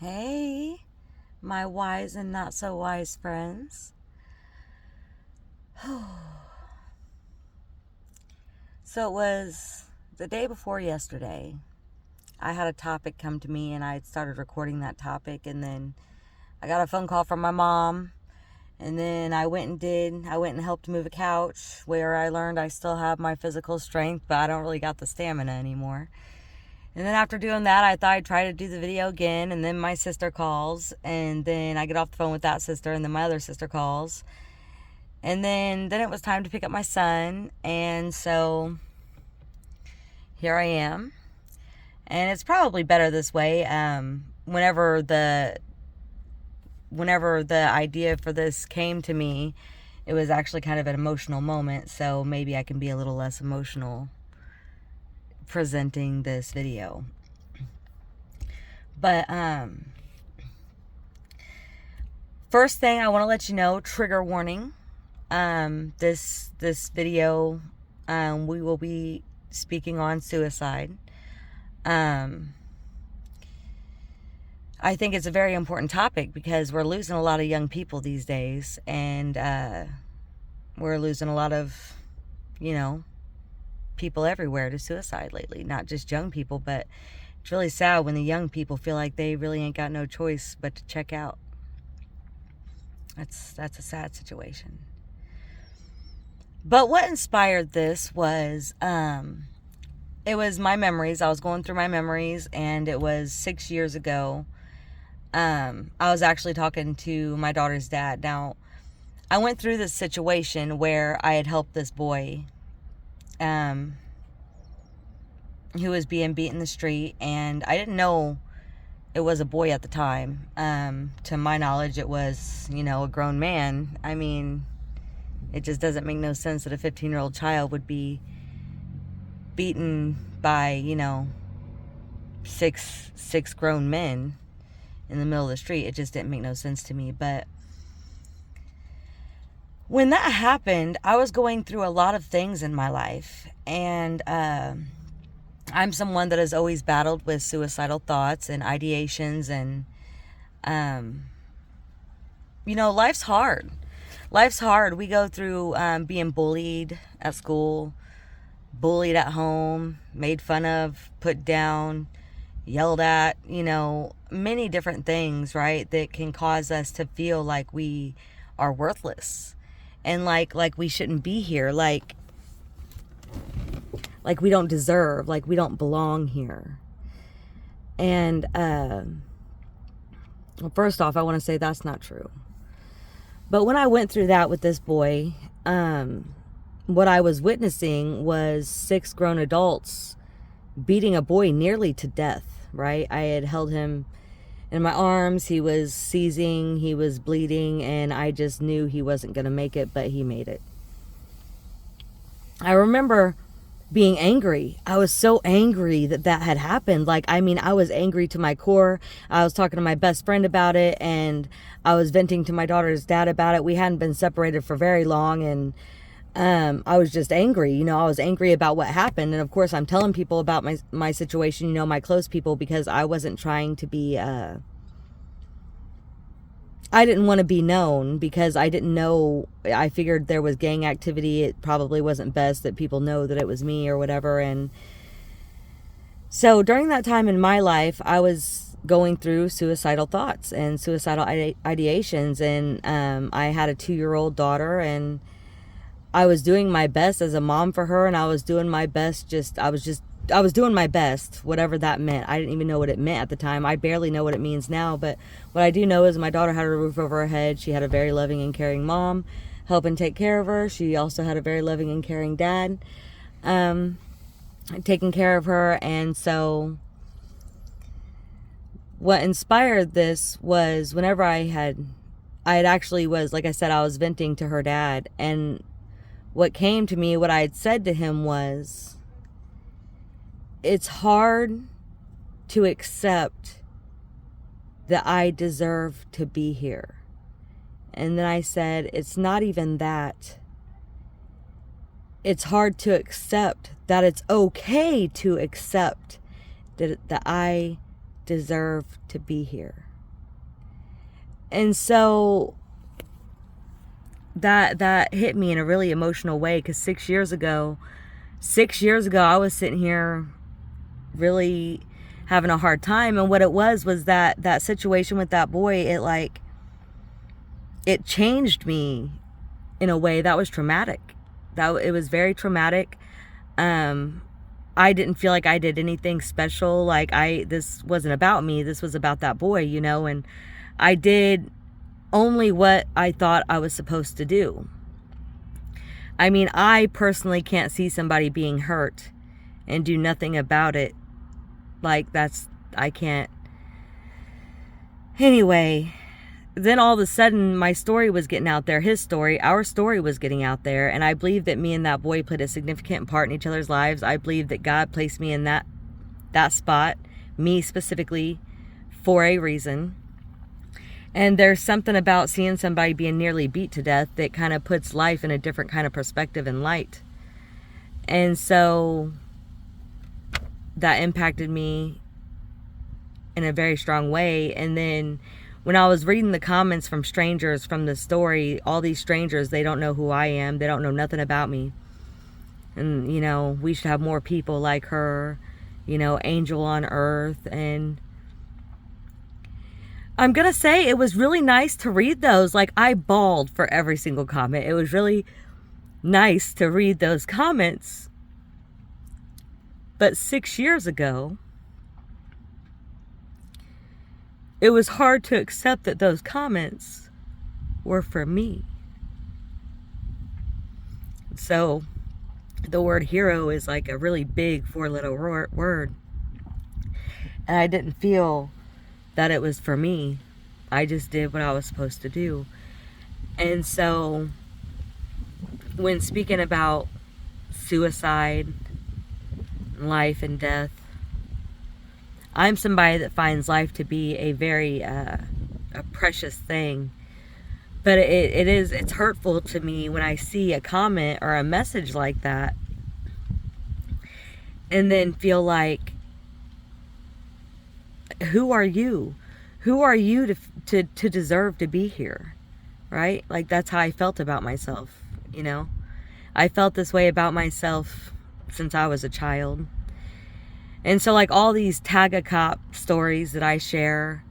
Hey, my wise and not so wise friends. So it was the day before yesterday. I had a topic come to me and I had started recording that topic, and then I got a phone call from my mom, and then I went and helped move a couch where I learned I still have my physical strength, but I don't really got the stamina anymore. And then after doing that, I thought I'd try to do the video again, and then my sister calls, and then I get off the phone with that sister, and then my other sister calls. And then it was time to pick up my son, and so here I am. And it's probably better this way. Whenever the idea for this came to me, it was actually kind of an emotional moment, so maybe I can be a little less emotional presenting this video. But first thing I want to let you know, trigger warning. This video, we will be speaking on suicide. I think it's a very important topic because we're losing a lot of young people these days, and we're losing a lot of, people everywhere to suicide lately. Not just young people, but it's really sad when the young people feel like they really ain't got no choice but to check out. That's a sad situation. But what inspired this was, it was my memories. I was going through my memories, and it was 6 years ago. I was actually talking to my daughter's dad. Now, I went through this situation where I had helped this boy, who was being beat in the street, and I didn't know it was a boy at the time. To my knowledge, it was, a grown man. I mean, it just doesn't make no sense that a 15-year-old child would be beaten by, six grown men in the middle of the street. It just didn't make no sense to me. But when that happened, I was going through a lot of things in my life, and I'm someone that has always battled with suicidal thoughts and ideations, and life's hard. Life's hard. We go through being bullied at school, bullied at home, made fun of, put down, yelled at, many different things, right, that can cause us to feel like we are worthless, and like we shouldn't be here, like we don't deserve, like we don't belong here. And well, first off, I want to say that's not true. But when I went through that with this boy, what I was witnessing was 6 grown adults beating a boy nearly to death, right? I had held him in my arms. He was seizing, he was bleeding, and I just knew he wasn't going to make it, but he made it. I remember being angry. I was so angry that had happened. I was angry to my core. I was talking to my best friend about it, and I was venting to my daughter's dad about it. We hadn't been separated for very long, and I was just angry. I was angry about what happened. And of course, I'm telling people about my situation, my close people, because I wasn't trying to be, I didn't want to be known, because I didn't know. I figured there was gang activity. It probably wasn't best that people know that it was me or whatever. And so during that time in my life, I was going through suicidal thoughts and suicidal ideations. And I had a 2-year-old daughter, and I was doing my best as a mom for her, and I was doing my best. I was doing my best, whatever that meant. I didn't even know what it meant at the time. I barely know what it means now, but what I do know is my daughter had a roof over her head. She had a very loving and caring mom helping take care of her. She also had a very loving and caring dad taking care of her. And so what inspired this was whenever I had actually was, like I said, I was venting to her dad, and what came to me, what I had said to him was, it's hard to accept that I deserve to be here. And then I said, it's not even that. It's hard to accept that it's okay to accept that I deserve to be here. And so that hit me in a really emotional way, because 6 years ago I was sitting here really having a hard time. And what it was that situation with that boy, it changed me in a way that was traumatic. It was very traumatic. I didn't feel like I did anything special. This wasn't about me. This was about that boy, and I did only what I thought I was supposed to do. I mean, I personally can't see somebody being hurt and do nothing about it. I can't. Anyway, then all of a sudden my story was getting out there. Our story was getting out there. And I believe that me and that boy played a significant part in each other's lives. I believe that God placed me in that spot, me specifically, for a reason. And there's something about seeing somebody being nearly beat to death that kind of puts life in a different kind of perspective and light. And so that impacted me in a very strong way. And then when I was reading the comments from strangers from the story, all these strangers, they don't know who I am. They don't know nothing about me. And, we should have more people like her, angel on earth. And I'm going to say it was really nice to read those. I bawled for every single comment. It was really nice to read those comments. But 6 years ago, it was hard to accept that those comments were for me. So the word hero is like a really big 4-letter word. And I didn't feel that it was for me. I just did what I was supposed to do. And so when speaking about suicide, life and death, I'm somebody that finds life to be a very a precious thing. But it's hurtful to me when I see a comment or a message like that and then feel like, who are you? Who are you to deserve to be here? Right? That's how I felt about myself, I felt this way about myself since I was a child. And so all these Tagakop stories that I share,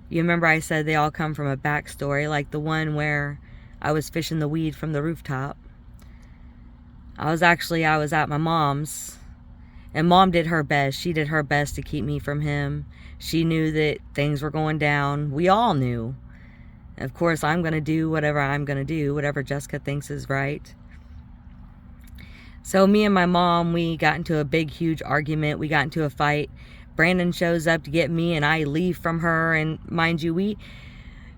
you remember I said they all come from a backstory, like the one where I was fishing the weed from the rooftop. I was at my mom's, and Mom did her best. She did her best to keep me from him. She knew that things were going down. We all knew. Of course, I'm going to do whatever I'm going to do, whatever Jessica thinks is right. So me and my mom, we got into a big, huge argument. We got into a fight. Brandon shows up to get me, and I leave from her. And mind you, we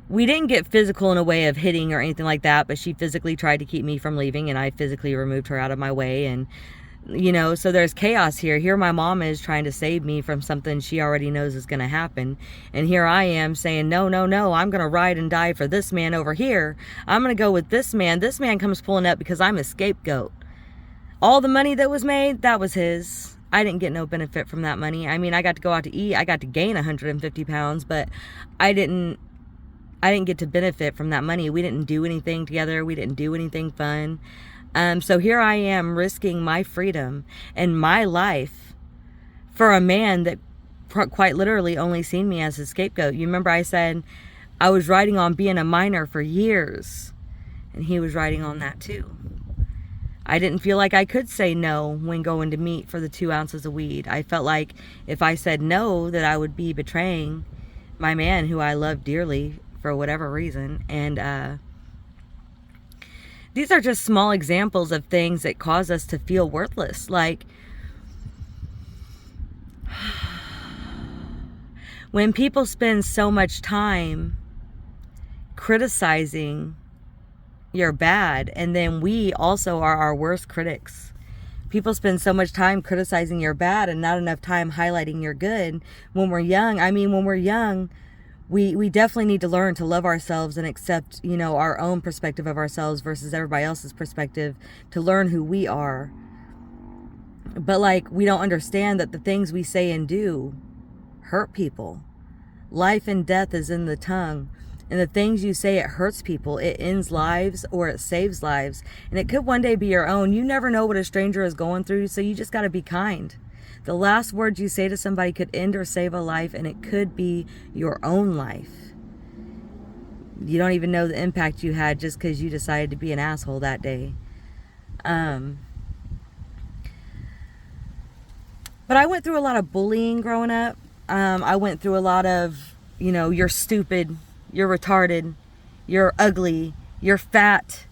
didn't get physical in a way of hitting or anything like that, but she physically tried to keep me from leaving, and I physically removed her out of my way. And, so there's chaos here. Here my mom is trying to save me from something she already knows is going to happen. And here I am saying, no, I'm going to ride and die for this man over here. I'm going to go with this man. This man comes pulling up because I'm a scapegoat. All the money that was made, that was his. I didn't get no benefit from that money. I mean, I got to go out to eat. I got to gain 150 pounds, but I didn't get to benefit from that money. We didn't do anything together. We didn't do anything fun. So here I am risking my freedom and my life for a man that quite literally only seen me as a scapegoat. You remember I said I was riding on being a minor for years, and he was riding on that too. I didn't feel like I could say no when going to meet for the 2 ounces of weed. I felt like if I said no, that I would be betraying my man who I love dearly for whatever reason. And these are just small examples of things that cause us to feel worthless. When people spend so much time criticizing your bad, and then we also are our worst critics. People spend so much time criticizing your bad and not enough time highlighting your good. When we're young, we definitely need to learn to love ourselves and accept, our own perspective of ourselves versus everybody else's perspective, to learn who we are. But we don't understand that the things we say and do hurt people. Life and death is in the tongue. And the things you say, it hurts people. It ends lives or it saves lives. And it could one day be your own. You never know what a stranger is going through, so you just got to be kind. The last words you say to somebody could end or save a life, and it could be your own life. You don't even know the impact you had just because you decided to be an asshole that day. But I went through a lot of bullying growing up. I went through a lot of, you're stupid, you're retarded, you're ugly, you're fat,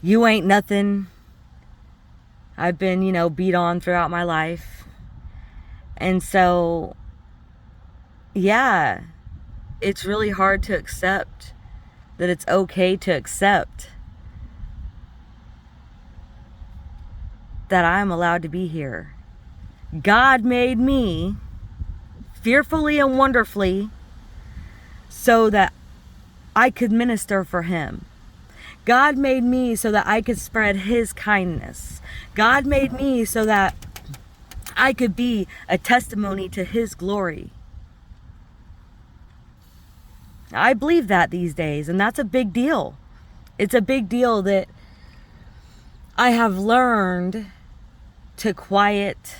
you ain't nothing. I've been, beat on throughout my life. And so, yeah, it's really hard to accept that it's okay to accept that I'm allowed to be here. God made me fearfully and wonderfully so that I could minister for him. God made me so that I could spread his kindness. God made me so that I could be a testimony to his glory. I believe that these days, and that's a big deal. It's a big deal that I have learned to quiet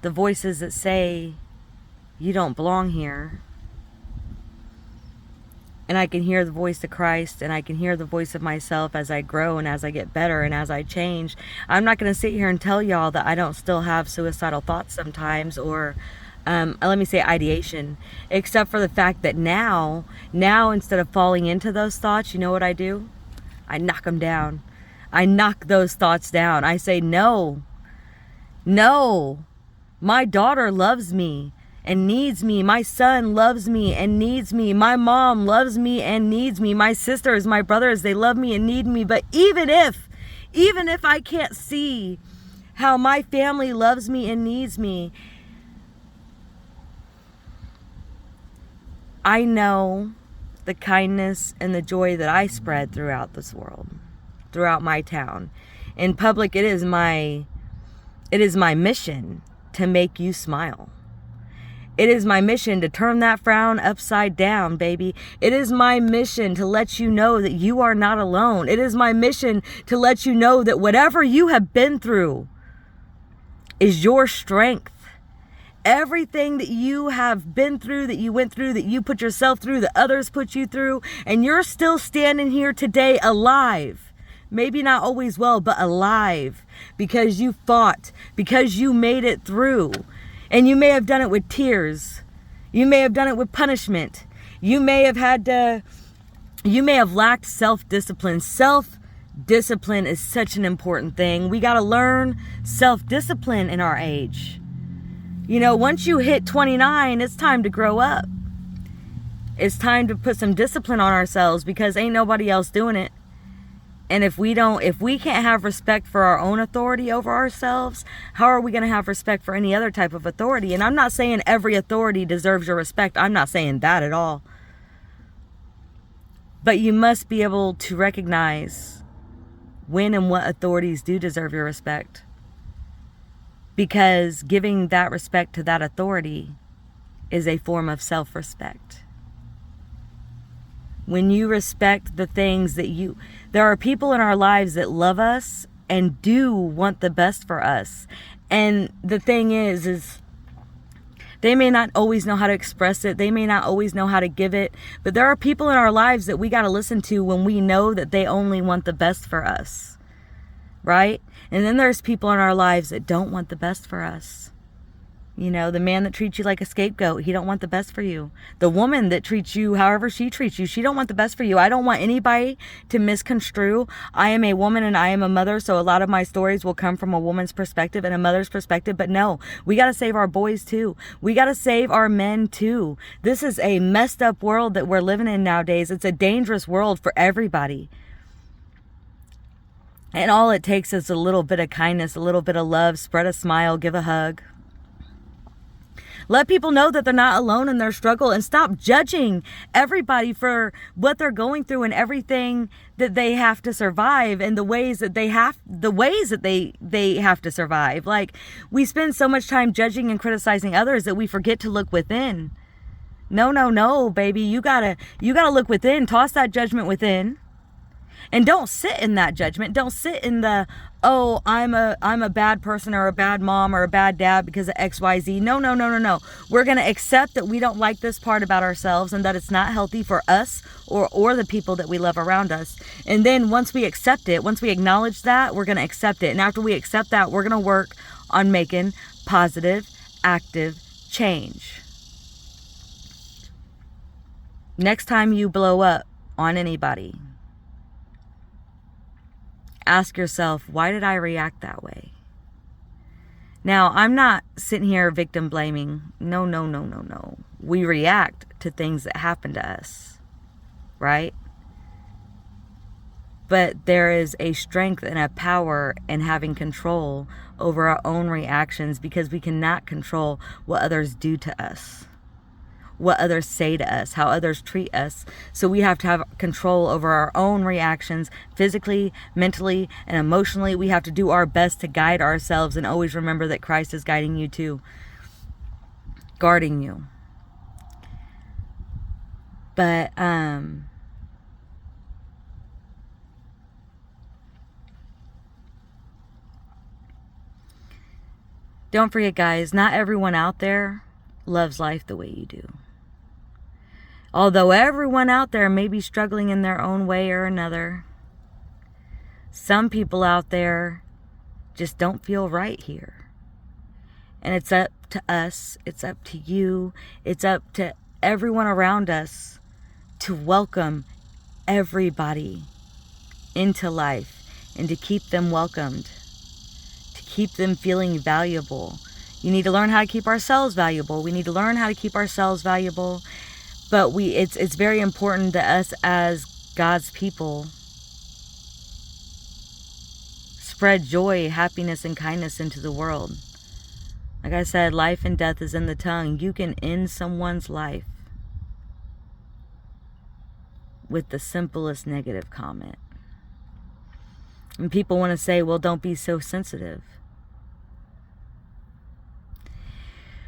the voices that say you don't belong here. And I can hear the voice of Christ, and I can hear the voice of myself as I grow and as I get better and as I change. I'm not going to sit here and tell y'all that I don't still have suicidal thoughts sometimes, or let me say ideation, except for the fact that now instead of falling into those thoughts, you know what I do? I knock them down. I knock those thoughts down. I say, no, my daughter loves me and needs me. My son loves me and needs me. My mom loves me and needs me. My sisters, my brothers, they love me and need me. But even if I can't see how my family loves me and needs me, I know the kindness and the joy that I spread throughout this world, throughout my town. In public, it is my mission to make you smile. It is my mission to turn that frown upside down, baby. It is my mission to let you know that you are not alone. It is my mission to let you know that whatever you have been through is your strength. Everything that you have been through, that you went through, that you put yourself through, that others put you through, and you're still standing here today alive. Maybe not always well, but alive, because you fought, because you made it through. And you may have done it with tears. You may have done it with punishment. You may have lacked self-discipline. Self-discipline is such an important thing. We got to learn self-discipline in our age. Once you hit 29, it's time to grow up. It's time to put some discipline on ourselves, because ain't nobody else doing it. And if we can't have respect for our own authority over ourselves, how are we going to have respect for any other type of authority? And I'm not saying every authority deserves your respect. I'm not saying that at all. But you must be able to recognize when and what authorities do deserve your respect. Because giving that respect to that authority is a form of self-respect. When you respect the things there are people in our lives that love us and do want the best for us. And the thing is they may not always know how to express it. They may not always know how to give it. But there are people in our lives that we got to listen to when we know that they only want the best for us. Right? And then there's people in our lives that don't want the best for us. The man that treats you like a scapegoat, he don't want the best for you. The woman that treats you however she treats you, she don't want the best for you. I don't want anybody to misconstrue. I am a woman and I am a mother, so a lot of my stories will come from a woman's perspective and a mother's perspective. But no, we got to save our boys too. We got to save our men too. This is a messed up world that we're living in nowadays. It's a dangerous world for everybody. And all it takes is a little bit of kindness, a little bit of love, spread a smile, give a hug. Let people know that they're not alone in their struggle, and stop judging everybody for what they're going through and everything that they have to survive and the ways that they have to survive. Like, we spend so much time judging and criticizing others that we forget to look within. No, no, no, baby. You gotta look within. Toss that judgment within. And don't sit in that judgment. Don't sit in the, oh, I'm a bad person or a bad mom or a bad dad because of XYZ. No, no, no, no, no. We're going to accept that we don't like this part about ourselves and that it's not healthy for us or the people that we love around us. And then once we accept it, once we acknowledge that, we're going to accept it. And after we accept that, we're going to work on making positive, active change. Next time you blow up on anybody, ask yourself, why did I react that way? Now, I'm not sitting here victim blaming. No, no, no, no, no. We react to things that happen to us, right? But there is a strength and a power in having control over our own reactions, because we cannot control what others do to us, what others say to us, how others treat us. So we have to have control over our own reactions, physically, mentally, and emotionally. We have to do our best to guide ourselves, and always remember that Christ is guiding you too, guarding you. But don't forget, guys, not everyone out there loves life the way you do. Although everyone out there may be struggling in their own way or another, some people out there just don't feel right here. And it's up to us, it's up to you, it's up to everyone around us to welcome everybody into life and to keep them welcomed, to keep them feeling valuable. You need to learn how to keep ourselves valuable. We need to learn how to keep ourselves valuable. But it's very important to us as God's people. Spread joy, happiness, and kindness into the world. Like I said, life and death is in the tongue. You can end someone's life with the simplest negative comment. And people want to say, well, don't be so sensitive.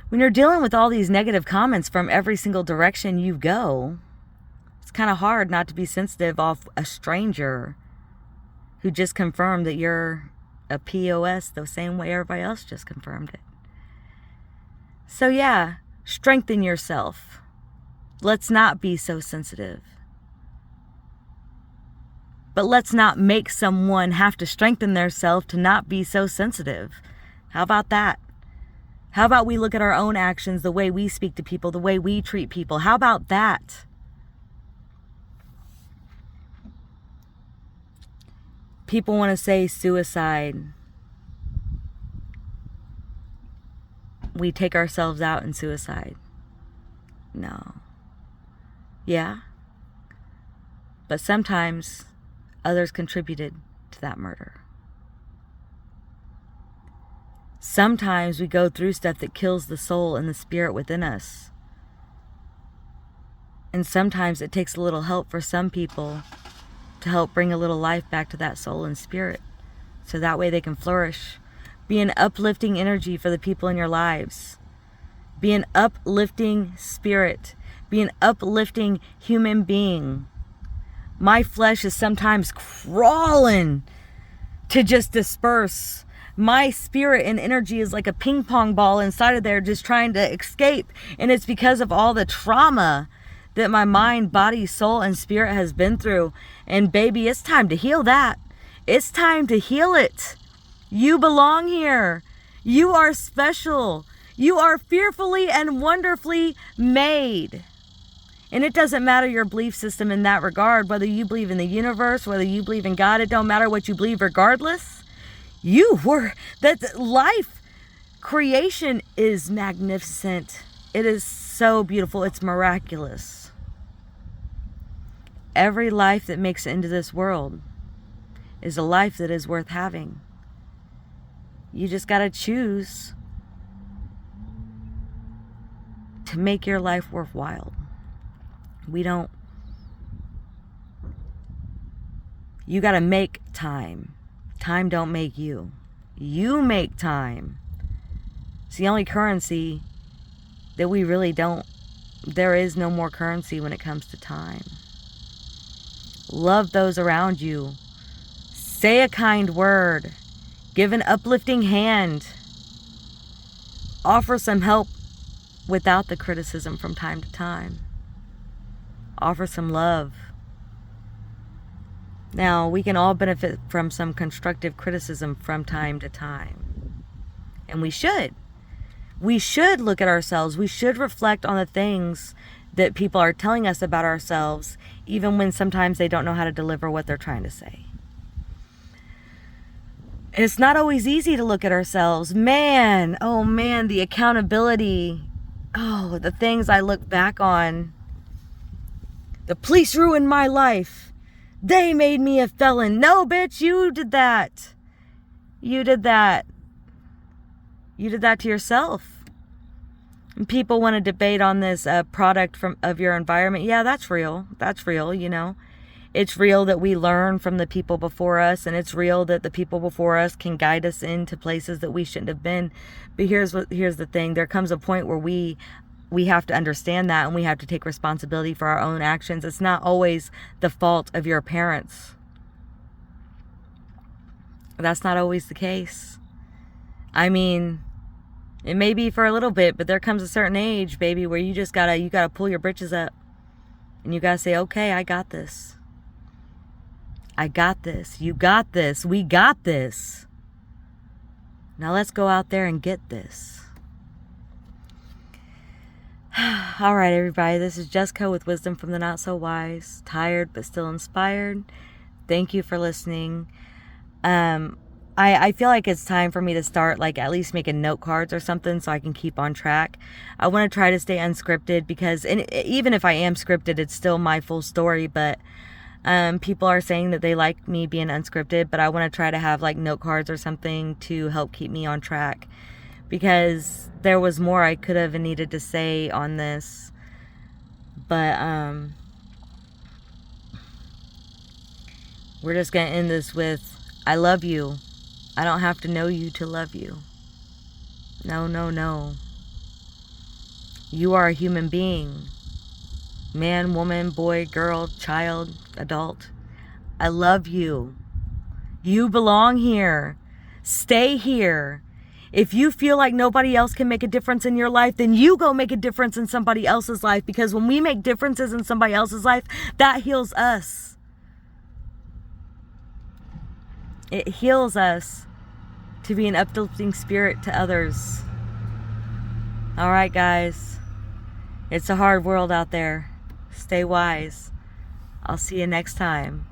When you're dealing with all these negative comments from every single direction you go, it's kind of hard not to be sensitive off a stranger who just confirmed that you're a POS the same way everybody else just confirmed it. So yeah, strengthen yourself. Let's not be so sensitive. But let's not make someone have to strengthen themselves to not be so sensitive. How about that? How about we look at our own actions, the way we speak to people, the way we treat people? How about that? People want to say suicide. We take ourselves out in suicide. No. Yeah. But sometimes others contributed to that murder. Sometimes we go through stuff that kills the soul and the spirit within us. And sometimes it takes a little help for some people to help bring a little life back to that soul and spirit, so that way they can flourish. Be an uplifting energy for the people in your lives. Be an uplifting spirit. Be an uplifting human being. My flesh is sometimes crawling to just disperse. My spirit and energy is like a ping pong ball inside of there just trying to escape. And it's because of all the trauma that my mind, body, soul, and spirit has been through. And baby, it's time to heal that. It's time to heal it. You belong here. You are special. You are fearfully and wonderfully made. And it doesn't matter your belief system in that regard, whether you believe in the universe, whether you believe in God, it don't matter what you believe regardless. That life, creation is magnificent. It is so beautiful. It's miraculous. Every life that makes it into this world is a life that is worth having. You just got to choose to make your life worthwhile. You got to make time. Time don't make you. You make time. It's the only currency that we really don't there is no more currency when it comes to time. Love those around you. Say a kind word. Give an uplifting hand. Offer some help without the criticism from time to time. Offer some love. Now, we can all benefit from some constructive criticism from time to time. And we should. We should look at ourselves. We should reflect on the things that people are telling us about ourselves, even when sometimes they don't know how to deliver what they're trying to say. It's not always easy to look at ourselves. Man, oh man, the accountability. Oh, the things I look back on. The police ruined my life. They made me a felon. No, bitch, you did that. You did that. You did that to yourself. And people want to debate on this product of your environment. Yeah, that's real. That's real, you know. It's real that we learn from the people before us, and it's real that the people before us can guide us into places that we shouldn't have been. But here's the thing. There comes a point where we have to understand that, and we have to take responsibility for our own actions. It's not always the fault of your parents. That's not always the case. I mean, it may be for a little bit, but there comes a certain age, baby, where you just gotta pull your britches up, and you gotta say, okay, I got this. I got this. You got this. We got this. Now let's go out there and get this. All right, everybody. This is Jessica with Wisdom from the Not So Wise. Tired but still inspired. Thank you for listening. I feel like it's time for me to start, like, at least making note cards or something so I can keep on track. I want to try to stay unscripted because, and even if I am scripted, it's still my full story. But people are saying that they like me being unscripted, but I want to try to have like note cards or something to help keep me on track, because there was more I could have and needed to say on this. But we're just gonna end this with, I love you. I don't have to know you to love you. No, no, no. You are a human being. Man, woman, boy, girl, child, adult. I love you. You belong here. Stay here. If you feel like nobody else can make a difference in your life, then you go make a difference in somebody else's life. Because when we make differences in somebody else's life, that heals us. It heals us to be an uplifting spirit to others. All right, guys. It's a hard world out there. Stay wise. I'll see you next time.